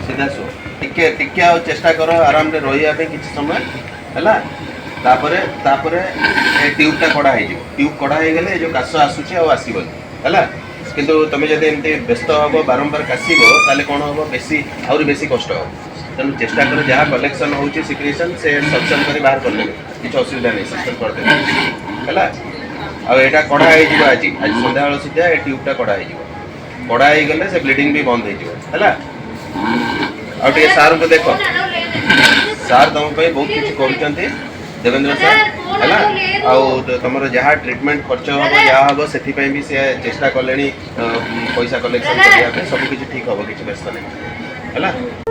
सीधा शु टिके टिके आ चेष्टा कर आराम रे रहिया पे किछ समय हैला तापरे तापरे ए ट्यूबटा कड़ा हे जिवो ट्यूब कड़ा हे गेले जो काश आसुची आ आसीबो हैला किंतु तुम जदि एमती व्यस्त हबो बारंबार कासीबो ताले कोन हबो बेसी आउरी बेसी कष्ट हो तेणु चेष्टा कर जहाँ कलेक्शन होची सिक्रेशन से सक्शन करी बाहर कर ले किछ असुविधा नहीं सक्शन कर दे हैला आ एटा कड़ा हे जिवो आज संध्या बेला सुधा ए ट्यूबटा कड़ा हे जिवो कड़ा हे गेले से ब्लीडिंग भी बंद हे जिवो हैला आ टे सार को देखो सार तुम पे बहुत किछ करूचंती देवेंद्र सर हैला आ तुमर जहाँ ट्रीटमेंट खर्च हम जहाँ हम से भी से चेष्टा कले पैसा कलेक्शन करने सब किछ ठीक हम किछ व्यस्त नहीं हैला।